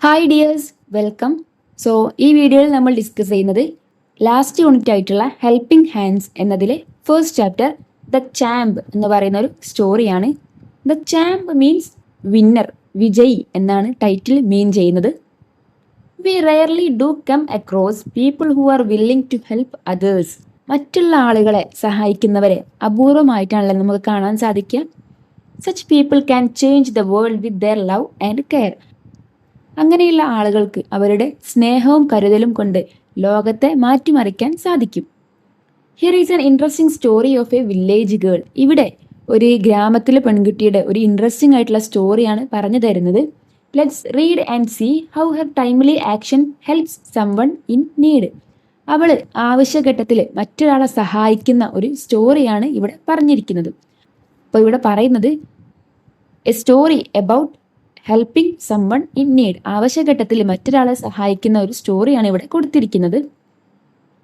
Hi dears, welcome. So ഈ വീഡിയോയിൽ നമ്മൾ ഡിസ്കസ് ചെയ്യുന്നത് ലാസ്റ്റ് യൂണിറ്റ് ആയിട്ടുള്ള ഹെൽപ്പിംഗ് ഹാൻഡ്സ് എന്നതിലെ ഫസ്റ്റ് ചാപ്റ്റർ ദ ചാമ്പ് എന്ന് പറയുന്ന ഒരു സ്റ്റോറിയാണ്. ദ ചാമ്പ് മീൻസ് വിന്നർ, വിജയി എന്നാണ് ടൈറ്റിൽ മീൻ ചെയ്യുന്നത്. We rarely do come across people who are willing to help others. മറ്റുള്ള ആളുകളെ സഹായിക്കുന്നവരെ അപൂർവമായിട്ടാണല്ലോ നമുക്ക് കാണാൻ സാധിക്കുക. Such people can change the world with their love and care. അങ്ങനെയുള്ള ആളുകൾക്ക് അവരുടെ സ്നേഹവും കരുതലും കൊണ്ട് ലോകത്തെ മാറ്റിമറിക്കാൻ സാധിക്കും. Here is an interesting story of a village girl. ഇവിടെ ഒരു ഗ്രാമത്തിലെ പെൺകുട്ടിയുടെ ഒരു ഇൻട്രസ്റ്റിംഗ് ആയിട്ടുള്ള സ്റ്റോറിയാണ് പറഞ്ഞു തരുന്നത്. Let's read and see how her timely action helps someone in need. അവൾ ആവശ്യഘട്ടത്തിൽ മറ്റൊരാളെ സഹായിക്കുന്ന ഒരു സ്റ്റോറിയാണ് ഇവിടെ പറഞ്ഞിരിക്കുന്നത്. അപ്പോൾ ഇവിടെ പറയുന്നത് a story about helping someone in need. ആവശ്യഘട്ടത്തിൽ മറ്റൊരാളെ സഹായിക്കുന്ന ഒരു സ്റ്റോറിയാണ് ഇവിടെ കൊടുത്തിരിക്കുന്നത്.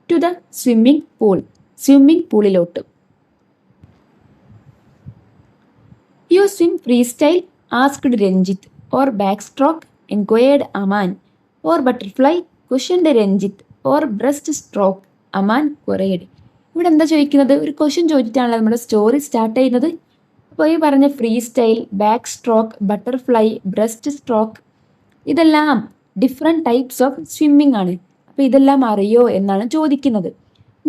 To the swimming pool. Swimming പൂളിലോട്ട്. You swim freestyle asked Ranjith. Or backstroke enquired Aman. Or butterfly questioned Ranjith. Or breaststroke Aman queried. ഇവിടെ എന്താ ചോദിക്കുന്നത്? ഒരു ക്വസ്റ്റ്യൻ ചോദിച്ചിട്ടാണല്ലോ നമ്മുടെ സ്റ്റോറി സ്റ്റാർട്ട് ചെയ്യുന്നത്. അപ്പോൾ ഈ പറഞ്ഞ freestyle, backstroke, butterfly, breaststroke ഇതെല്ലാം ഡിഫറെൻറ്റ് ടൈപ്സ് ഓഫ് സ്വിമ്മിംഗ് ആണ്. അപ്പോൾ ഇതെല്ലാം അറിയോ എന്നാണ് ചോദിക്കുന്നത്.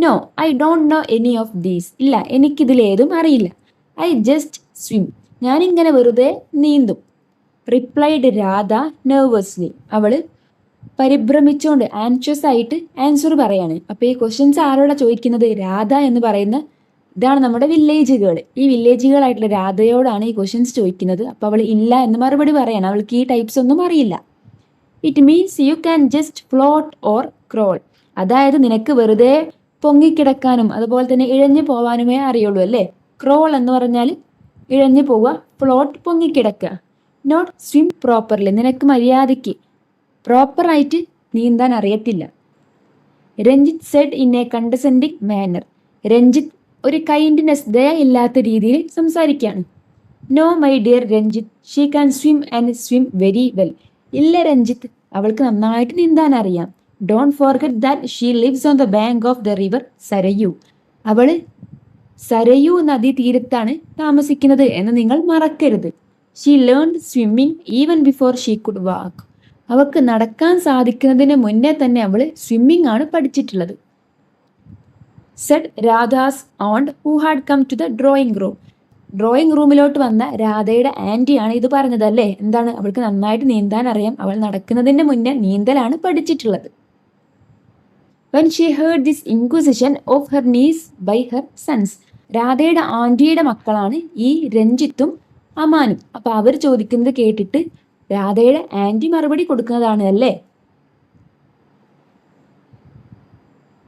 No, I don't know any of these. ഇല്ല, എനിക്കിതിലേതും അറിയില്ല. I just swim. ഞാനിങ്ങനെ വെറുതെ നീന്തും. Replied Radha nervously. അവൾ പരിഭ്രമിച്ചുകൊണ്ട് ആൻഷ്യസ് ആയിട്ട് ആൻസർ പറയാണ്. അപ്പോൾ ഈ ക്വസ്റ്റ്യൻസ് ആരോടാ ചോദിക്കുന്നത്? രാധ എന്ന് പറയുന്ന ഇതാണ് നമ്മുടെ വില്ലേജ് ഗേൾ. ഈ വില്ലേജ് ഗേൾ ആയിട്ടുള്ള രാധയോടാണ് ഈ ക്വസ്റ്റ്യൻസ് ചോദിക്കുന്നത്. അപ്പോൾ അവൾ ഇല്ല എന്ന് മറുപടി പറയാണ്. അവൾക്ക് ഈ ടൈപ്സ് ഒന്നും അറിയില്ല. It means you can just float or crawl. അതായത് നിനക്ക് വെറുതെ പൊങ്ങിക്കിടക്കാനും അതുപോലെ തന്നെ ഇഴഞ്ഞു പോവാനുമേ അറിയുള്ളൂ അല്ലേ. ക്രോൾ എന്ന് പറഞ്ഞാൽ ഇഴഞ്ഞു പോവുക, ഫ്ലോട്ട് പൊങ്ങിക്കിടക്കുക. Not swim properly. നിനക്ക് മര്യാദയ്ക്ക് പ്രോപ്പറായിട്ട് നീന്താൻ അറിയത്തില്ല. Ranjith said in a condescending manner. Ranjith ഒരു കൈൻഡ്നെസ്, ദയ ഇല്ലാത്ത രീതിയിൽ സംസാരിക്കുകയാണ്. No my dear Ranjith, she can swim and swim very well. ഇല്ല രഞ്ജിത്ത്, അവൾക്ക് നന്നായിട്ട് നീന്താൻ അറിയാം. Don't forget that she lives on the bank of the river Sarayu. അവൾ സരയു നദീ തീരത്താണ് താമസിക്കുന്നത് എന്ന് നിങ്ങൾ മറക്കരുത്. She learned swimming even before she could walk. അവൾക്ക് നടക്കാൻ സാധിക്കുന്നതിന് മുന്നേ തന്നെ അവൾ സ്വിമ്മിംഗ് ആണ് പഠിച്ചിട്ടുള്ളത്. Said Radha's aunt who had come to the drawing room. Drawing റൂമിലോട്ട് വന്ന രാധയുടെ ആൻറ്റിയാണ് ഇത് പറഞ്ഞതല്ലേ. എന്താണ്? അവൾക്ക് നന്നായിട്ട് നീന്താൻ അറിയാം. അവൾ നടക്കുന്നതിന് മുന്നേ നീന്തലാണ് പഠിച്ചിട്ടുള്ളത്. When she heard this inquisition of her niece by her sons. രാധയുടെ ആൻറ്റിയുടെ മക്കളാണ് ഈ രഞ്ജിത്തും അമാനും. അപ്പോൾ അവർ ചോദിക്കുന്നത് കേട്ടിട്ട് രാധയുടെ ആൻറ്റി മറുപടി കൊടുക്കുന്നതാണ് അല്ലേ.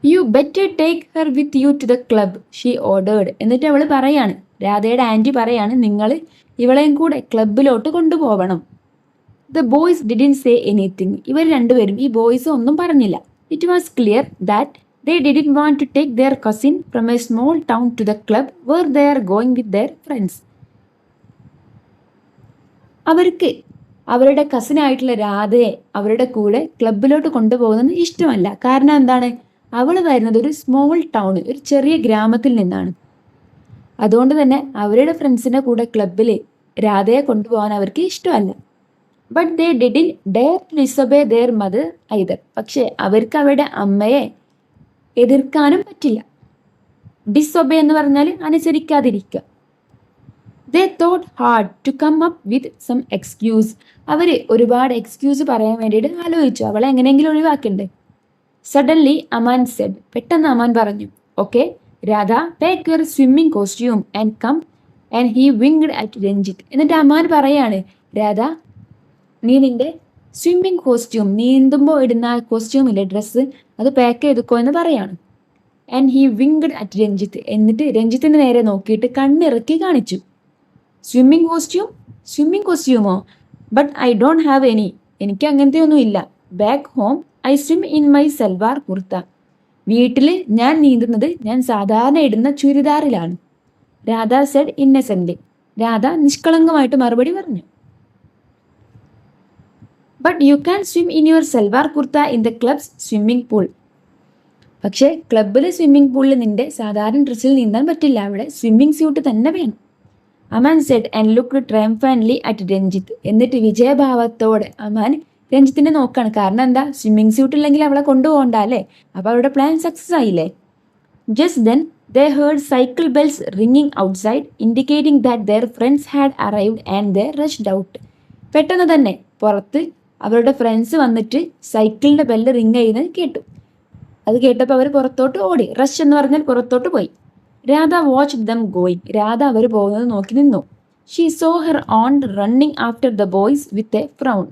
You better take her with you to the club she ordered. എന്നിട്ട് അവൾ പറയാണ്, രാധയുടെ ആൻറ്റി പറയാണ്, നിങ്ങൾ ഇവളെയും കൂടെ ക്ലബിലോട്ട് കൊണ്ടുപോകണം. The boys didn't say anything. ഇവർ രണ്ടുപേരും, ഈ ബോയ്സ് ഒന്നും പറഞ്ഞില്ല. It was clear that they didn't want to take their cousin from a small town to the club where they are going with their friends. അവർക്ക് അവരുടെ കസിനായിട്ടുള്ള രാധയെ അവരുടെ കൂടെ ക്ലബിലോട്ട് കൊണ്ടുപോകുന്നത് ഇഷ്ടമല്ല. കാരണം എന്താണ്? അവൾ വരുന്നത് ഒരു സ്മോൾ ടൗൺ, ഒരു ചെറിയ ഗ്രാമത്തിൽ നിന്നാണ്. അതുകൊണ്ട് തന്നെ അവരുടെ ഫ്രണ്ട്സിൻ്റെ കൂടെ ക്ലബിൽ രാധയെ കൊണ്ടുപോകാൻ അവർക്ക് ഇഷ്ടമല്ല. But they didn't dare to disobey their mother either. പക്ഷേ അവർക്ക് അവരുടെ അമ്മയെ എതിർക്കാനും പറ്റില്ല. ഡിസൊബേ എന്ന് പറഞ്ഞാൽ അനുസരിക്കാതിരിക്കുക. They thought hard to come up with some excuse. അവർ ഒരുപാട് എക്സ്ക്യൂസ് പറയാൻ വേണ്ടിയിട്ട് ആലോചിച്ചു. അവളെ എങ്ങനെയെങ്കിലും ഒഴിവാക്കണ്ടേ. Suddenly Aman Z. പെട്ടെന്ന് അമാൻ പറഞ്ഞു, okay Radha, take your swimming costume and come. And he winked at Ranjith. എന്നിട്ട് അമാൻ പറയാണ്, രാധ നീ നിന്റെ സ്വിമ്മിംഗ് കോസ്റ്റ്യൂം, നീന്തുമ്പോൾ ഇടുന്ന കോസ്റ്റ്യൂം ഇല്ലേ, ഡ്രസ്സ്, അത് പാക്ക് ചെയ്തുക്കോ എന്ന് പറയാണ്. And he winked at Ranjith. എന്നിട്ട് രഞ്ജിത്തിൻ്റെ നേരെ നോക്കിയിട്ട് കണ്ണിറക്കി കാണിച്ചു. Swimming costume? സ്വിമ്മിംഗ് കോസ്റ്റ്യൂമോ? But I don't have any. എനിക്ക് അങ്ങനത്തെ ഒന്നും ഇല്ല. Back home I swim in my salwar kurta. വീട്ടിൽ ഞാൻ നീന്തുന്നത് ഞാൻ സാധാരണ ഇടുന്ന ചുരിദാറിലാണ്. Radha said innocently. രാധ നിഷ്കളങ്കമായിട്ട് മറുപടി പറഞ്ഞു. But you can swim in your salwar kurta in the club's swimming pool. പക്ഷേ ക്ലബ്ബിൽ സ്വിമ്മിംഗ് പൂളിൽ നിന്റെ സാധാരണ ഡ്രസ്സിൽ നീന്താൻ പറ്റില്ല, അവിടെ സ്വിമ്മിംഗ് സ്യൂട്ട് തന്നെ വേണം. Aman said and looked triumphantly at Ranjith. എന്നിട്ട് വിജയഭാവത്തോടെ അമാൻ രഞ്ജിത്തിനെ നോക്കാണ്. കാരണം എന്താ, സ്വിമ്മിംഗ് സ്യൂട്ട് ഇല്ലെങ്കിൽ അവളെ കൊണ്ടുപോകണ്ട അല്ലേ. അപ്പോൾ അവരുടെ പ്ലാൻ സക്സസ് ആയില്ലേ. Just then they heard cycle bells ringing outside, indicating that their friends had arrived and they rushed out. പെട്ടെന്ന് തന്നെ പുറത്ത് അവരുടെ ഫ്രണ്ട്സ് വന്നിട്ട് സൈക്കിളിൻ്റെ ബെല്ല് റിങ് ചെയ്യുന്നത് കേട്ടു. അത് കേട്ടപ്പോൾ അവർ പുറത്തോട്ട് ഓടി. റഷ് എന്ന് പറഞ്ഞാൽ പുറത്തോട്ട് പോയി. Radha watched them going. Radha അവർ പോകുന്നത് നോക്കി നിന്നു. She saw her aunt running after the boys with a frown.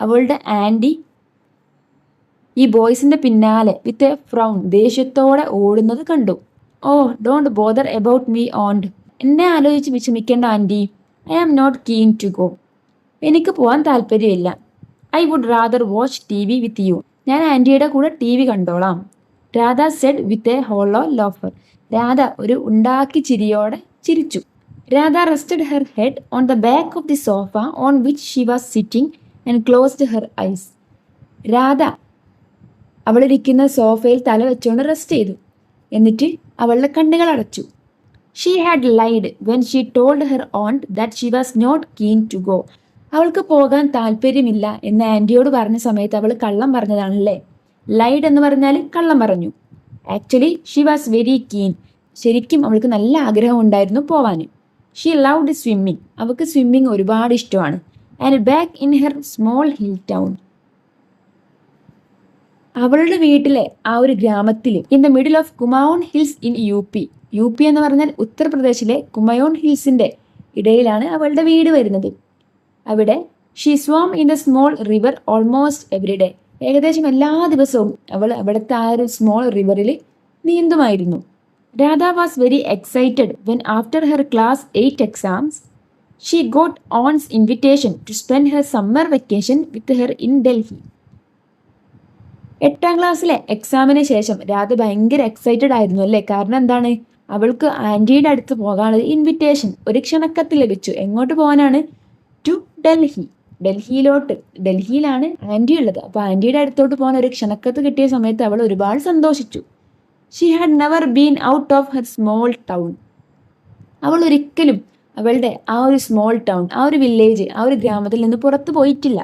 അവളുടെ ആൻറ്റി ഈ ബോയ്സിന്റെ പിന്നാലെ വിത്ത് എ ഫ്രൗൺ, ദേഷ്യത്തോടെ ഓടുന്നത് കണ്ടു. Oh don't bother about me aunt. എന്നെ ആലോചിച്ച് വിഷമിക്കേണ്ട aunty. I am not keen to go. എനിക്ക് പോകാൻ താല്പര്യമില്ല. I would rather watch T V with you. ഞാൻ ആൻറ്റിയുടെ കൂടെ ടി വി കണ്ടോളാം. Radha said with a hollow ലോഫർ. രാധ ഒരു ഉണ്ടാക്കി ചിരിയോടെ ചിരിച്ചു. Radha rested her head on the back of the sofa on which she was sitting and closed her eyes. Radha അവളിരിക്കുന്ന സോഫയിൽ തല വെച്ചുകൊണ്ട് റെസ്റ്റ് ചെയ്തു. എന്നിട്ട് അവളുടെ കണ്ണുകൾ അടച്ചു. She had lied when she told her aunt that she was not keen to go. അവൾക്ക് പോകാൻ താല്പര്യമില്ല എന്ന് ആൻറ്റിയോട് പറഞ്ഞ സമയത്ത് അവൾ കള്ളം പറഞ്ഞതാണല്ലേ. ലൈഡ് എന്ന് പറഞ്ഞാൽ കള്ളം പറഞ്ഞു. Actually she was very keen. ശരിക്കും അവൾക്ക് നല്ല ആഗ്രഹം ഉണ്ടായിരുന്നു പോവാൻ. She loved swimming. അവൾക്ക് സ്വിമ്മിങ് ഒരുപാട് ഇഷ്ടമാണ്. And back in her small hill town. അവളുടെ വീട്ടിലെ ആ ഒരു ഗ്രാമത്തിൽ in the middle of Kumaon hills in U P. U P എന്ന് പറഞ്ഞാൽ ഉത്തർപ്രദേശിലെ കുമയോൺ ഹിൽസിൻ്റെ ഇടയിലാണ് അവളുടെ വീട് വരുന്നത്. അവിടെ she swam in the small river almost every day. ഏകദേശം എല്ലാ ദിവസവും അവൾ അവിടുത്തെ ആ ഒരു സ്മോൾ റിവറിൽ നീന്തുമായിരുന്നു. Radha was very excited when after her class 8 exams she got aunt's invitation to spend her summer vacation with her in Delhi. 8ാം ക്ലാസ്സിലെ എക്സാമിന് ശേഷം രാധ ഭയങ്കര എക്സൈറ്റഡ് ആയിരുന്നു അല്ലേ. കാരണം എന്താണ്, അവൾക്ക് ആൻറ്റിയുടെ അടുത്ത് പോകാനുള്ള ഇൻവിറ്റേഷൻ, ഒരു ക്ഷണക്കത്ത് ലഭിച്ചു. എങ്ങോട്ട് പോകാനാണ്? ടു ഡൽഹി. ഡൽഹിയിലോട്ട്. ഡൽഹിയിലാണ് ആൻറ്റി ഉള്ളത്. അപ്പോൾ ആൻറ്റിയുടെ അടുത്തോട്ട് പോകാൻ ഒരു ക്ഷണക്കത്ത് കിട്ടിയ സമയത്ത് അവൾ ഒരുപാട് സന്തോഷിച്ചു. She had never been out of her small town. അവൾ ഒരിക്കലും അവളുടെ ആ ഒരു സ്മോൾ ടൗൺ, ആ ഒരു വില്ലേജ്, ആ ഒരു ഗ്രാമത്തിൽ നിന്ന് പുറത്തു പോയിട്ടില്ല.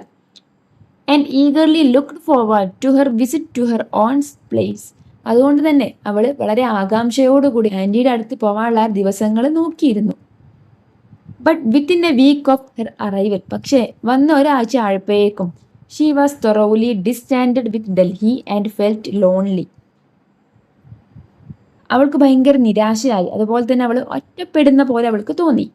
And eagerly looked forward to her visit to her aunt's place. അതുകൊണ്ട് തന്നെ അവൾ വളരെ ആകാംക്ഷയോടുകൂടി ആൻറ്റിയുടെ അടുത്ത് പോകാനുള്ള ദിവസങ്ങൾ നോക്കിയിരുന്നു. But within a week of her arrival. പക്ഷേ വന്ന ഒരാഴ്ച ആയപ്പോഴേക്കും she was thoroughly disenchanted with Delhi and felt lonely. അവൾക്ക് ഭയങ്കര നിരാശയായി. അതുപോലെ തന്നെ അവൾ ഒറ്റപ്പെടുന്ന പോലെ അവൾക്ക് തോന്നി.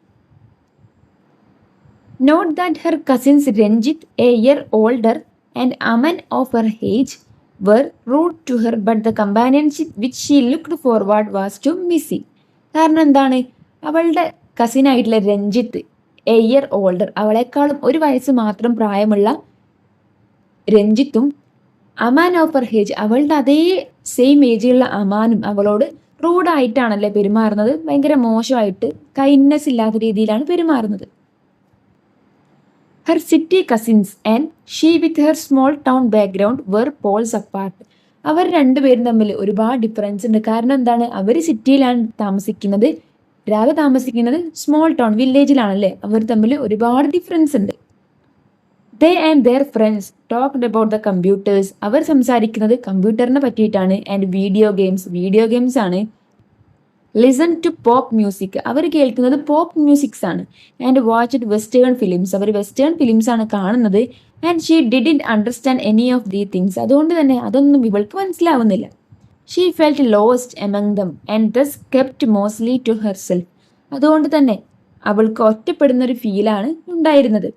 Note that her cousins Ranjit, a year older, and Aman of her age were rude to her, but the companionship which she looked forward was to missing. കാരണം എന്താണ്, അവളുടെ കസിനായിട്ടുള്ള രഞ്ജിത്ത്, എ ഇയർ ഓൾഡർ, അവളെക്കാളും ഒരു വയസ്സ് മാത്രം പ്രായമുള്ള രഞ്ജിത്തും അമാൻ ഓഫ് ഹർ ഏജ്, അവളുടെ അതേ same ഏജിലുള്ള അമാനും അവളോട് റൂഡായിട്ടാണല്ലേ പെരുമാറുന്നത്. ഭയങ്കര മോശമായിട്ട്, കൈൻഡ്നെസ് ഇല്ലാത്ത രീതിയിലാണ് പെരുമാറുന്നത്. Her city cousins and she with her small town background were poles apart. അവർ രണ്ടുപേരും തമ്മിൽ ഒരുപാട് ഡിഫറൻസ് ഉണ്ട്. കാരണം എന്താണ്, അവർ സിറ്റിയിലാണ് താമസിക്കുന്നത്, രാധ താമസിക്കുന്നത് സ്മോൾ ടൗൺ വില്ലേജിലാണല്ലേ. അവർ തമ്മിൽ ഒരുപാട് ഡിഫറൻസ് ഉണ്ട്. They and their friends talked about the computers. അവർ സംസാരിക്കുന്നത് കമ്പ്യൂട്ടറിനെ പറ്റിയിട്ടാണ്. ആൻഡ് വീഡിയോ ഗെയിംസ് ആണ്. Listen to pop music. അവർ കേൾക്കുന്നത് പോപ്പ് മ്യൂസിക്സ് ആണ്. And watched western films. അവർ വെസ്റ്റേൺ ഫിലിംസ് ആണ് കാണുന്നത്. And she didn't understand any of these things. അതുകൊണ്ട് തന്നെ അതൊന്നും ഇവൾക്ക് മനസ്സിലാവുന്നില്ല. She felt lost among them and thus kept mostly to herself. അതുകൊണ്ട് തന്നെ അവൾക്ക് ഒറ്റപ്പെടുന്നൊരു ഫീലാണ് ഉണ്ടായിരുന്നത്.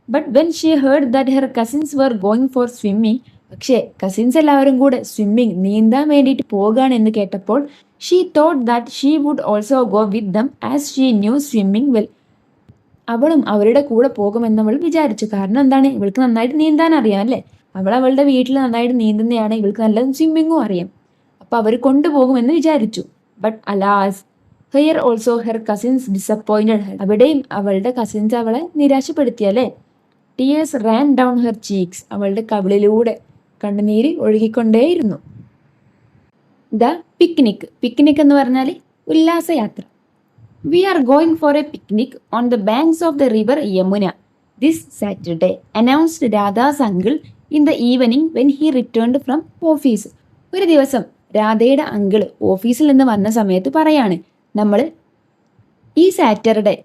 But when she heard that her cousins were going for swimming. പക്ഷേ കസിൻസ് എല്ലാവരും കൂടെ നീന്താൻ വേണ്ടിയിട്ട് പോകുകയാണെന്ന് കേട്ടപ്പോൾ she thought that she would also go with them as she knew swimming well. അവളും അവരുടെ കൂടെ പോകുമെന്ന് അവൾ വിചാരിച്ചു. കാരണം എന്താണ്, ഇവൾക്ക് നന്നായിട്ട് നീന്താൻ അറിയാം അല്ലേ. അവളുടെ വീട്ടിൽ നന്നായിട്ട് നീന്തുന്നതാണ്, ഇവൾക്ക് നല്ല സ്വിമ്മിങ്ങും അറിയാം. അപ്പോൾ അവർ കൊണ്ടുപോകുമെന്ന് വിചാരിച്ചു. But alas, here also her cousins disappointed her. അവിടെയും അവളുടെ കസിൻസ് അവളെ നിരാശപ്പെടുത്തിയല്ലേ. Tears ran down her cheeks. അവളുടെ കവിളിലൂടെ കണ്ണുനീര് ഒഴുകിക്കൊണ്ടേയിരുന്നു. The picnic. പിക്നിക് എന്ന് പറഞ്ഞാൽ ഉല്ലാസയാത്ര. We are going for a picnic on the banks of the river Yamuna this Saturday announced Radha's uncle in the evening when he returned from office. ഒരു ദിവസം രാധയുടെ അങ്കിള് ഓഫീസിൽ നിന്ന് വന്ന സമയത്ത് പറയാണ്, നമ്മൾ ഈ സാറ്റർഡേ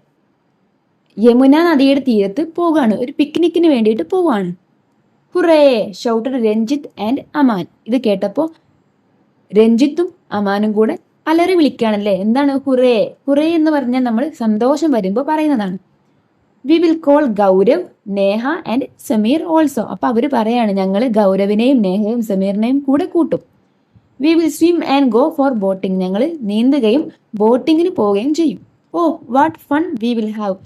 യമുന നദിയുടെ തീരത്ത് പോവുകയാണ്, ഒരു പിക്നിക്കിന് വേണ്ടിയിട്ട് പോവുകയാണ്. Hurray shouted Ranjith and Aman. ഇത് കേട്ടപ്പോൾ രഞ്ജിത്തും അമാനും കൂടെ അലറി വിളിക്കുകയാണല്ലേ. എന്താണ് ഹുറേ? ഹുറേ എന്ന് പറഞ്ഞാൽ നമ്മൾ സന്തോഷം വരുമ്പോൾ പറയുന്നതാണ്. We will call Gaurav, Neha and Sameer also. അപ്പൊ അവര് പറയാണ്, ഞങ്ങൾ ഗൗരവിനെയും നേഹയും സമീറിനെയും കൂടെ കൂട്ടും. We will swim and go for boating. ഞങ്ങൾ നീന്തുകയും ബോട്ടിങ്ങിന് പോവുകയും ചെയ്യും. Oh what fun we will have.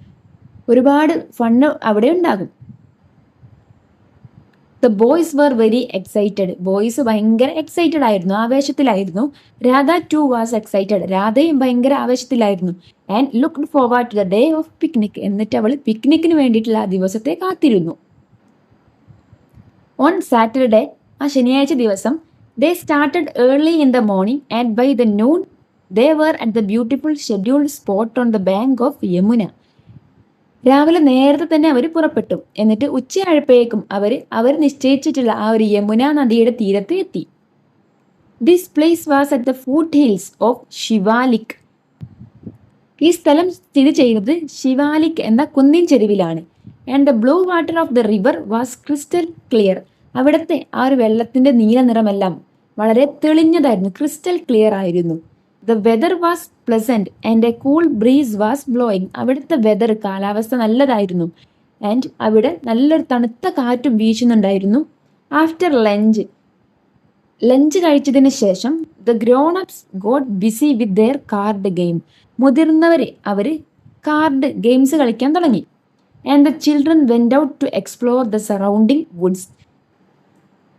ഒരുപാട് ഫണ്ണ് അവിടെ ഉണ്ടാകും. The boys were very excited. Boys ഭയങ്കര എക്സൈറ്റഡ് ആയിരുന്നു, ആവേശത്തിലായിരുന്നു. Radha too was excited. രാധയും ഭയങ്കര ആവേശത്തിലായിരുന്നു. And looked forward to the day of picnic. എന്നിട്ട് അവൾ പിക്നിക്കിന് വേണ്ടിയിട്ടുള്ള ആ ദിവസത്തെ കാത്തിരുന്നു. ഓൺ സാറ്റർഡേ, ആ ശനിയാഴ്ച ദിവസം, they started early in the morning and by the noon they were at the beautiful scheduled spot on the bank of Yamuna. രാവിലെ നേരത്തെ തന്നെ അവർ പുറപ്പെട്ടു. എന്നിട്ട് ഉച്ചയായപ്പോഴേക്കും അവർ നിശ്ചയിച്ചിട്ടുള്ള ആ ഒരു യമുന നദിയുടെ തീരത്ത് എത്തി. This place was at the foothills of Shivalik. ഈ സ്ഥലം സ്ഥിതി ചെയ്യുന്നത് ശിവാലിക് എന്ന കുന്നിൻ ചെരുവിലാണ്. And the blue water of the river was crystal clear. അവിടുത്തെ ആ ഒരു വെള്ളത്തിന്റെ നീല നിറമെല്ലാം വളരെ തെളിഞ്ഞതായിരുന്നു, ക്രിസ്റ്റൽ ക്ലിയർ ആയിരുന്നു. The weather was pleasant and a cool breeze was blowing. അവിടുത്തെ വെദർ, കാലാവസ്ഥ നല്ലതായിരുന്നു. ആൻഡ് അവിടെ നല്ലൊരു തണുത്ത കാറ്റും വീശുന്നുണ്ടായിരുന്നു. ആഫ്റ്റർ ലഞ്ച് കഴിച്ചതിന് ശേഷം the grown ups got busy with their card game. മുതിർന്നവര് അവർ കാർഡ് ഗെയിംസ് കളിക്കാൻ തുടങ്ങി. And the children went out to explore the surrounding woods.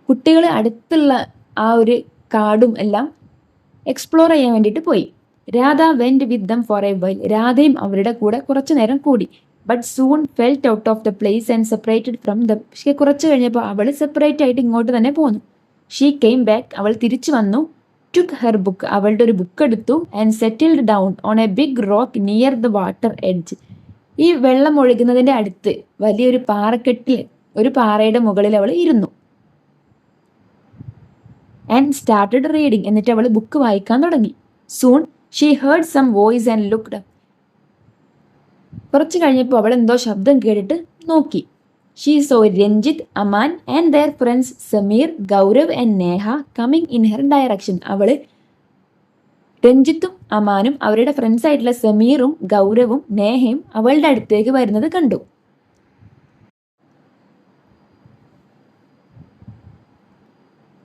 കുട്ടികൾ അടുത്തുള്ള ആ ഒരു കാടും എല്ലാം എക്സ്പ്ലോർ ചെയ്യാൻ വേണ്ടിയിട്ട് പോയി. Radha went with them for a while. രാധയും അവരുടെ കൂടെ കുറച്ചു നേരം കൂടി. But soon felt out of the place and separated from them. പക്ഷേ കുറച്ച് കഴിഞ്ഞപ്പോൾ അവൾ സെപ്പറേറ്റ് ആയിട്ട് ഇങ്ങോട്ട് തന്നെ പോന്നു. She came back. അവൾ തിരിച്ചു വന്നു. Took her book. അവളുടെ ഒരു ബുക്ക് എടുത്തു. And settled down on a big rock near the water edge. ഈ വെള്ളം ഒഴുകുന്നതിൻ്റെ അടുത്ത് വലിയൊരു പാറക്കെട്ടിൽ, ഒരു പാറയുടെ മുകളിൽ അവൾ ഇരുന്നു. And started reading. എന്നിട്ട് അവൾ ബുക്ക് വായിക്കാൻ തുടങ്ങി. Soon she heard some voice and looked. കുറച്ച് കഴിഞ്ഞപ്പോൾ അവൾ എന്തോ ശബ്ദം കേട്ടിട്ട് നോക്കി. She saw Ranjit, Aman and their friends Sameer, Gaurav and Neha coming in her direction. അവൾ രഞ്ജിത്തും അമാനും അവരുടെ ഫ്രണ്ട്സ് ആയിട്ടുള്ള സമീറും ഗൗരവും നേഹയും അവളുടെ അടുത്തേക്ക് വരുന്നത് കണ്ടു.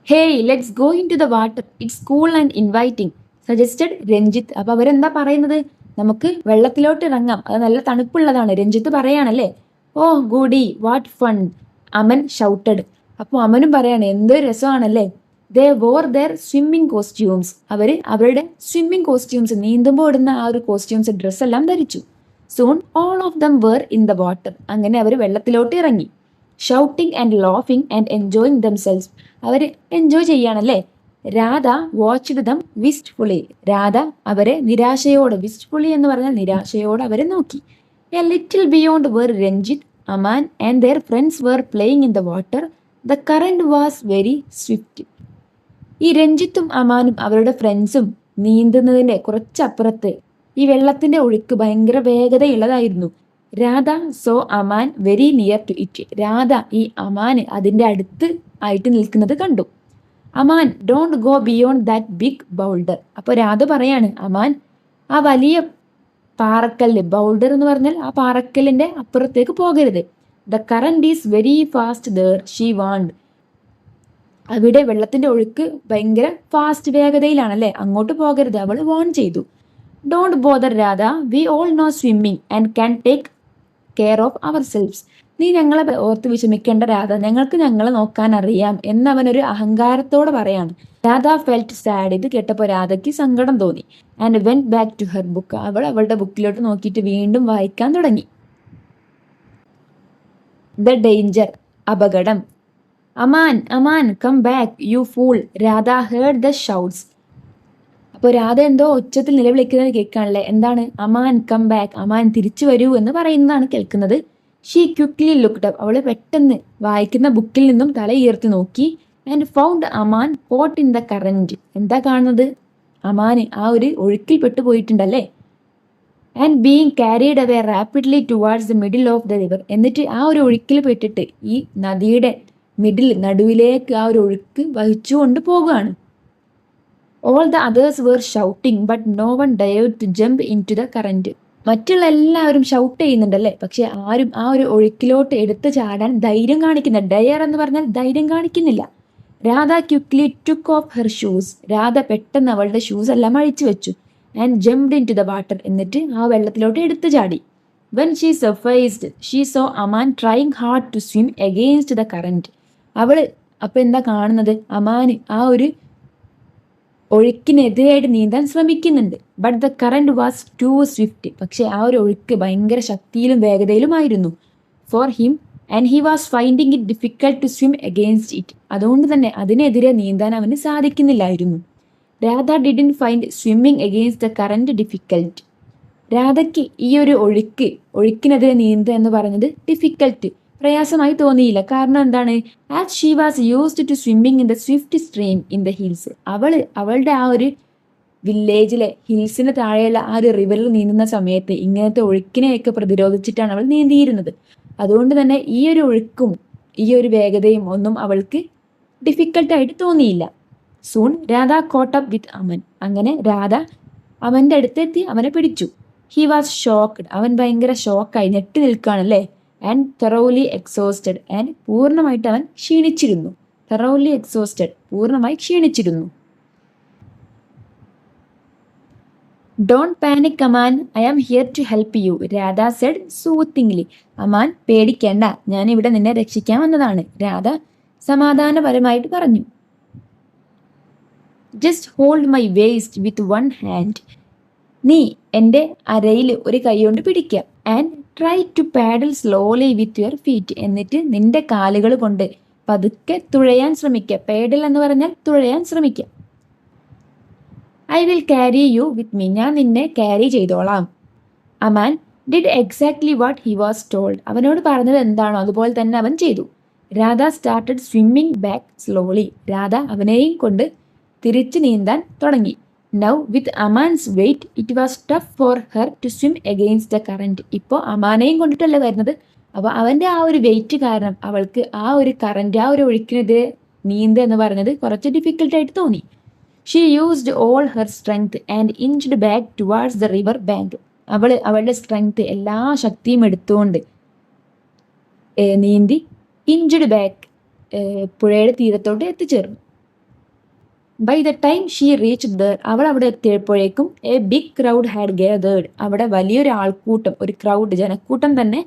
Hey let's go into the water, it's cool and inviting suggested Ranjith. അപ്പോൾ അവരെന്താ പറയുന്നത്? നമുക്ക് വെള്ളത്തിലോട്ട് ഇറങ്ങാം, അത് നല്ല തണുപ്പുള്ളതാണ്. രഞ്ജിത്ത് പറയാണല്ലേ. Oh goody what fun Aman shouted. അപ്പോൾ അമനും പറയാണ്, എന്തൊരു രസമാണല്ലേ. They wore their swimming costumes. അവരുടെ സ്വിമ്മിങ് കോസ്റ്റ്യൂംസ്, നീന്തുമ്പോൾ ഇടുന്ന ആ ഒരു കോസ്റ്റ്യൂംസ്, ഡ്രസ്സെല്ലാം ധരിച്ചു. Soon all of them were in the water. അങ്ങനെ അവർ വെള്ളത്തിലോട്ട് ഇറങ്ങി. ഷൗട്ടിങ് ആൻഡ് ലോഫിങ് ആൻഡ് എൻജോയിങ് ദംസെൽസ്. അവർ എൻജോയ് ചെയ്യാണല്ലേ. Radha watched them wistfully. Radha അവരെ നിരാശയോടെ, വിസ്റ്റ്ഫുള്ളി എന്ന് പറഞ്ഞാൽ നിരാശയോടെ അവരെ നോക്കി. A little beyond where Ranjith, Aman and their friends were playing in the water. The current was very swift. ഈ രഞ്ജിത്തും അമാനും അവരുടെ ഫ്രണ്ട്സും നീന്തുന്നതിൻ്റെ കുറച്ചപ്പുറത്ത് ഈ വെള്ളത്തിൻ്റെ ഒഴുക്ക് ഭയങ്കര വേഗതയുള്ളതായിരുന്നു. Radha saw Aman very near to it. Radha ഈ അമാന് അതിൻ്റെ അടുത്ത് ആയിട്ട് നിൽക്കുന്നത് കണ്ടു. Aman don't go beyond that big boulder. അപ്പോൾ രാധ പറയാണ്, അമാൻ ആ വലിയ പാറക്കല്ല്, ബൗൾഡർ എന്ന് പറഞ്ഞാൽ ആ പാറക്കല്ലിൻ്റെ അപ്പുറത്തേക്ക് പോകരുത്. The current is very fast there she want. അവിടെ വെള്ളത്തിൻ്റെ ഒഴുക്ക് ഭയങ്കര ഫാസ്റ്റ് വേഗതയിലാണല്ലേ, അങ്ങോട്ട് പോകരുത്, അവൾ വാൺ ചെയ്തു. Don't bother Radha, we all know swimming and can take care of ourselves. നീ ഞങ്ങളെ ഓർത്ത് വിഷമിക്കേണ്ട രാധ, ഞങ്ങൾക്ക് ഞങ്ങളെ നോക്കാൻ അറിയാം എന്നവനൊരു അഹങ്കാരത്തോടെ പറയാണ്. Radha felt sad. ഇത് കേട്ടപ്പോൾ രാധയ്ക്ക് സങ്കടം തോന്നി. And went back to her book. അവൾ അവളുടെ ബുക്കിലോട്ട് നോക്കിയിട്ട് വീണ്ടും വായിക്കാൻ തുടങ്ങി. ദ ഡേഞ്ചർ, അപകടം. Aman Aman come back you fool, Radha heard the shouts. അപ്പോൾ രാധ എന്തോ ഉച്ചത്തിൽ നിലവിളിക്കുന്നത് കേൾക്കാണല്ലേ. എന്താണ്? അമാൻ കം ബാക്ക്, അമാൻ തിരിച്ചു വരൂ എന്ന് പറയുന്നതാണ് കേൾക്കുന്നത്. ഷീ ക്വിക്ലി ലുക്ക്ഡ് അപ്പ്, അവൾ പെട്ടെന്ന് വായിക്കുന്ന ബുക്കിൽ നിന്നും തല ഉയർത്തി നോക്കി. And found Aman caught in the current. എന്താ കാണുന്നത്? അമാന് ആ ഒരു ഒഴുക്കിൽ പെട്ടുപോയിട്ടുണ്ടല്ലേ. And being carried away rapidly towards the middle of the river. എന്നിട്ട് ആ ഒരു ഒഴുക്കിൽ പെട്ടിട്ട് ഈ നദിയുടെ നടുവിലേക്ക് ആ ഒരു ഒഴുക്ക് വഹിച്ചുകൊണ്ട് പോകുകയാണ്. All the others were shouting but no one dared to jump into the current. മറ്റുള്ള എല്ലാവരും ഷൗട്ട് ചെയ്യുന്നുണ്ടല്ലേ, പക്ഷെ ആരും ആ ഒരു ഒഴുക്കിലോട്ട് എടുത്തു ചാടാൻ ധൈര്യം കാണിക്കുന്നില്ല. ഡയർ എന്ന് പറഞ്ഞാൽ ധൈര്യം കാണിക്കുന്നില്ല. Radha quickly took off her shoes. Radha പെട്ടെന്ന് അവളുടെ ഷൂസ് എല്ലാം അഴിച്ചു വെച്ചു. And jumped into the water. എന്നിട്ട് ആ വെള്ളത്തിലോട്ട് എടുത്തു ചാടി. When she surfaced she saw Aman trying hard to swim against the current. അവള് അപ്പൊ എന്താ കാണുന്നത്? അമാന് ആ ഒരു ഒഴുക്കിനെതിരായിട്ട് നീന്താൻ ശ്രമിക്കുന്നുണ്ട്. But the current was too swift. പക്ഷെ ആ ഒരു ഒഴുക്ക് ഭയങ്കര ശക്തിയിലും വേഗതയിലുമായിരുന്നു. For him and he was finding it difficult to swim against it. അതുകൊണ്ട് തന്നെ അതിനെതിരെ നീന്താൻ അവന് സാധിക്കുന്നില്ലായിരുന്നു. Radha didn't find swimming against the current difficult. രാധയ്ക്ക് ഈ ഒരു ഒഴുക്കിനെതിരെ നീന്തുക എന്ന് പറഞ്ഞത് ഡിഫിക്കൽട്ട്, പ്രയാസമായി തോന്നിയില്ല. കാരണം എന്താണ്? As she was used to swimming in the swift stream in the hills. അവളുടെ ആ ഒരു വില്ലേജിലെ ഹിൽസിന് താഴെയുള്ള ആ ഒരു റിവറിൽ നീന്തുന്ന സമയത്ത് ഇങ്ങനത്തെ ഒഴുക്കിനെയൊക്കെ പ്രതിരോധിച്ചിട്ടാണ് അവൾ നീന്തിയിരുന്നത്. അതുകൊണ്ട് തന്നെ ഈ ഒരു ഒഴുക്കും ഈ ഒരു വേഗതയും ഒന്നും അവൾക്ക് ഡിഫിക്കൽട്ടായിട്ട് തോന്നിയില്ല. Soon Radha caught up with Aman. അങ്ങനെ രാധ അവൻ്റെ അടുത്തെത്തി അവനെ പിടിച്ചു. He was shocked. അവൻ ഭയങ്കര ഷോക്കായി, ഞെട്ടി നിൽക്കുകയാണല്ലേ. And thoroughly exhausted. ആൻഡ് പൂർണ്ണമായിട്ട് അവൻ ക്ഷീണിച്ചിരുന്നു. തെറോലി എക്സോസ്റ്റഡ്, പൂർണ്ണമായി ക്ഷീണിച്ചിരുന്നു. Don't panic Aman, I am here to help you, Radha said soothingly. Aman പേടിക്കേണ്ട, ഞാൻ ഇവിടെ നിന്നെ രക്ഷിക്കാൻ വന്നതാണ്, രാധ സമാധാനപരമായിട്ട് പറഞ്ഞു. Just hold my waist with one hand. നീ എൻ്റെ അരയിൽ ഒരു കൈ കൊണ്ട് പിടിക്കുക. And try to paddle slowly with your feet. എന്നിട്ട് നിന്റെ കാലുകൾ കൊണ്ട് പതുക്കെ തുഴയാൻ ശ്രമിക്കുക. പാഡിൽ എന്ന് പറഞ്ഞാൽ തുഴയാൻ ശ്രമിക്കുക. I will carry you with me. ഞാൻ നിന്നെ ക്യാരി ചെയ്തോളാം. Aman did exactly what he was told. അവനോട് പറഞ്ഞത് എന്താണോ അതുപോലെ തന്നെ അവൻ ചെയ്തു. Radha started swimming back slowly. Radha അവനെയും കൊണ്ട് തിരിച്ചു നീന്താൻ തുടങ്ങി. Now with Aman's weight it was tough for her to swim against the current. ഇപ്പോൾ അമാനെയും കൊണ്ടിട്ടല്ലേ വരുന്നത്. അപ്പോൾ അവൻ്റെ ആ ഒരു വെയിറ്റ് കാരണം അവൾക്ക് ആ ഒരു കറന്റ്, ആ ഒരു ഒഴുക്കിനെതിരെ നീന്തുക എന്ന് പറയുന്നത് കുറച്ച് ഡിഫിക്കൽട്ടായിട്ട് തോന്നി. She used all her strength and inched back towards the river bank. അവളുടെ സ്ട്രെങ്ത്, എല്ലാ ശക്തിയും എടുത്തുകൊണ്ട് നീന്തി ഇഞ്ച്ഡ് ബാക്ക് പുഴയുടെ തീരത്തോട്ട് എത്തിച്ചേർന്നു. By the time she reached there. അവൾ അവിടെ എത്തിയപ്പോഴേക്കും a big crowd had gathered. അവിടെ വലിയൊരു ആൾക്കൂട്ടം, ഒരു ക്രൗഡ്, ജനക്കൂട്ടം തന്നെ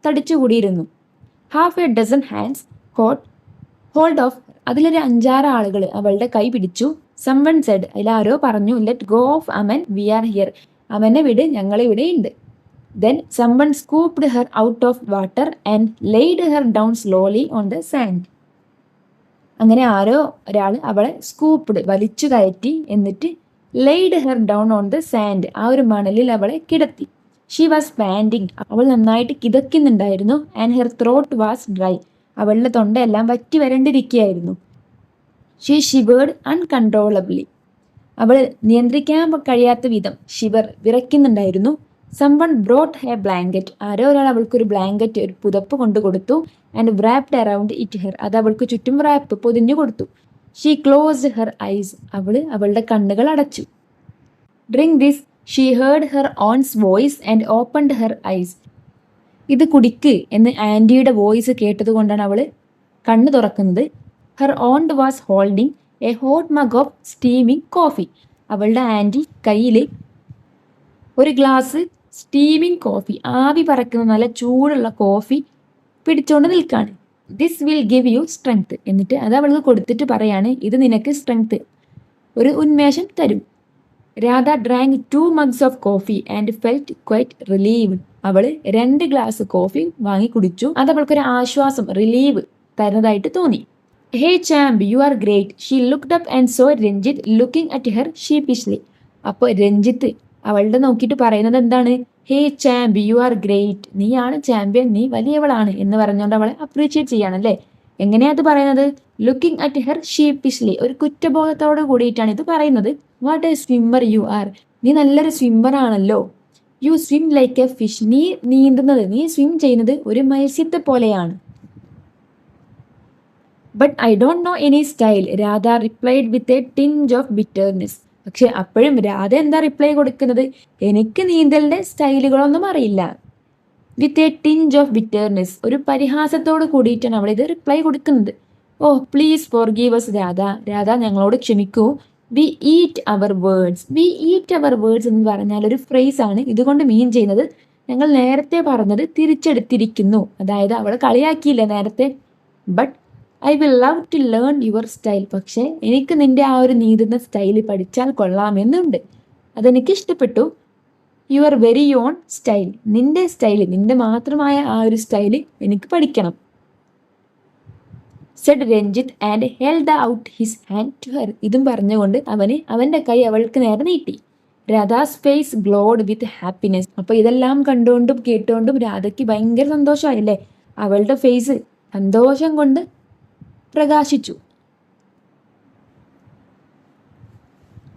തടിച്ചുകൂടിയിരുന്നു. Half a dozen hands hold of. അതിലൊരു 5-6 ആളുകൾ അവളുടെ കൈ പിടിച്ചു. സംവൺ സെഡ്, അതിലാരോ പറഞ്ഞു, let go of Aman, we are here. അവനെ വിട്, ഞങ്ങളിവിടെ ഉണ്ട്. Then someone scooped her out of water and laid her down slowly on the sand. അങ്ങനെ ആരോ ഒരാൾ അവളെ സ്കൂപ്ഡ്, വലിച്ചു കയറ്റി, എന്നിട്ട് laid her down on the sand, ആ ഒരു മണലിൽ അവളെ കിടത്തി. She was panting. അവൾ നന്നായിട്ട് കിതയ്ക്കുന്നുണ്ടായിരുന്നു. And her throat was dry. അവളുടെ തൊണ്ടയെല്ലാം വറ്റി വരണ്ടിരിക്കുകയായിരുന്നു. ഷീ ഷിവേർഡ് അൺകൺട്രോളബ്ലി. അവൾ നിയന്ത്രിക്കാൻ കഴിയാത്ത വിധം വിറയ്ക്കുന്നുണ്ടായിരുന്നു. Someone brought a blanket. ആരോ ഒരാൾ അവൾക്കൊരു ബ്ലാങ്കറ്റ്, ഒരു പുതപ്പ് കൊണ്ടു കൊടുത്തു. And wrapped around it her. അത് അവൾക്ക് ചുറ്റും പൊതിഞ്ഞു കൊടുത്തു. She closed her eyes. അവളുടെ കണ്ണുകൾ അടച്ചു. Drink this. She heard her aunt's voice and opened her eyes. ഇത് കുടിക്ക് എന്ന് ആൻറ്റിയുടെ വോയിസ് കേട്ടതുകൊണ്ടാണ് അവൾ കണ്ണ് തുറക്കുന്നത്. Her aunt was holding a hot mug of steaming coffee. അവളുടെ ആൻറ്റി കയ്യിൽ ഒരു ഗ്ലാസ് സ്റ്റീമിങ് കോഫി, ആവി പറക്കുന്ന നല്ല ചൂടുള്ള കോഫി പിടിച്ചുകൊണ്ട് നിൽക്കുകയാണ്. This will give you strength. എന്നിട്ട് അത് അവൾക്ക് കൊടുത്തിട്ട് പറയാണ്, ഇത് നിനക്ക് സ്ട്രെങ്ത്, ഒരു ഉന്മേഷം തരും. Radha drank 2 mugs of coffee and felt quite relieved. അവള് 2 ഗ്ലാസ് കോഫി വാങ്ങി കുടിച്ചു. അത് അവൾക്കൊരു ആശ്വാസം, റിലീവ് തരുന്നതായിട്ട് തോന്നി. Hey champ, you are great. She looked up and saw Ranjith looking at her sheepishly. അപ്പോൾ രഞ്ജിത്ത് അവളുടെ നോക്കിയിട്ട് പറയുന്നത് എന്താണ്? Hey champ, you are great. നീയാണ് ചാമ്പ്യൻ, നീ വലിയവളാണ് എന്ന് പറഞ്ഞുകൊണ്ട് അവളെ അപ്രീഷിയേറ്റ് ചെയ്യാണല്ലേ. എങ്ങനെയാ അത് പറയുന്നത്? ലുക്കിംഗ് അറ്റ് ഹെർ ഷീപ്പിഷ്ലി, ഒരു കുറ്റബോധത്തോട് കൂടിയിട്ടാണ് ഇത് പറയുന്നത്. What a swimmer you are. നീ നല്ലൊരു സ്വിമ്മർ ആണല്ലോ. You swim like a fish. നീ നീന്തുന്നത്, നീ സ്വിം ചെയ്യുന്നത് ഒരു മത്സ്യത്തെ പോലെയാണ്. But I don't know any style, Radha replied with a tinge of bitterness. പക്ഷെ അപ്പോഴും രാധ എന്താ റിപ്ലൈ കൊടുക്കുന്നത്? എനിക്ക് നീന്തലിന്റെ സ്റ്റൈലുകളൊന്നും അറിയില്ല. With a tinge of bitterness, ഒരു പരിഹാസത്തോട് കൂടിയിട്ടാണ് അവൾ ഇത് റിപ്ലൈ കൊടുക്കുന്നത്. Oh please forgive us Radha. Radha ഞങ്ങളോട് ക്ഷമിക്കൂ. We eat our words. We eat our words എന്ന് പറഞ്ഞാൽ ഒരു ഫ്രേസ് ആണ്. ഇതുകൊണ്ട് മീൻ ചെയ്യുന്നത് ഞങ്ങൾ നേരത്തെ പറഞ്ഞത് തിരിച്ചെടുത്തിരിക്കുന്നു. അതായത് അവൾ കളിയാക്കിയില്ല നേരത്തെ. But I will love to learn your style. പക്ഷേ എനിക്ക് നിന്റെ ആ ഒരു നീന്തുന്ന സ്റ്റൈൽ പഠിച്ചാൽ കൊള്ളാമെന്നുണ്ട്. അതെനിക്ക് ഇഷ്ടപ്പെട്ടു. യുവർ വെരി ഓൺ സ്റ്റൈൽ, നിന്റെ സ്റ്റൈൽ, നിന്റെ മാത്രമായ ആ ഒരു സ്റ്റൈൽ എനിക്ക് പഠിക്കണം. Said Ranjith and held out his hand to her. ഇതും പറഞ്ഞുകൊണ്ട് അവന്റെ കൈ അവൾക്ക് നേരെ നീട്ടി. Radha's face glowed with happiness. അപ്പോൾ ഇതെല്ലാം കണ്ടുകൊണ്ടും കേട്ടുകൊണ്ടും രാധയ്ക്ക് ഭയങ്കര സന്തോഷമായില്ലേ. അവളുടെ ഫേസ് സന്തോഷം കൊണ്ട് പ്രകാശിച്ചു.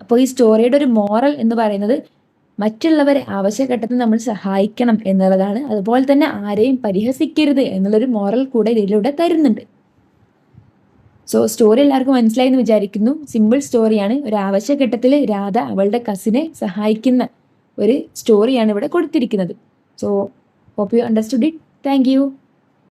അപ്പോൾ ഈ സ്റ്റോറിയുടെ ഒരു മോറൽ എന്ന് പറയുന്നത് മറ്റുള്ളവരെ ആവശ്യഘട്ടത്തിൽ നമ്മൾ സഹായിക്കണം എന്നുള്ളതാണ്. അതുപോലെ തന്നെ ആരെയും പരിഹസിക്കരുത് എന്നുള്ളൊരു മോറൽ കൂടെ ഇതിലൂടെ തരുന്നുണ്ട്. സോ സ്റ്റോറി എല്ലാവർക്കും മനസ്സിലായി എന്ന് വിചാരിക്കുന്നു. സിമ്പിൾ സ്റ്റോറിയാണ്. ഒരു ആവശ്യഘട്ടത്തിൽ രാധ അവളുടെ കസിനെ സഹായിക്കുന്ന ഒരു സ്റ്റോറിയാണ് ഇവിടെ കൊടുത്തിരിക്കുന്നത്. So hope you understood it. Thank U.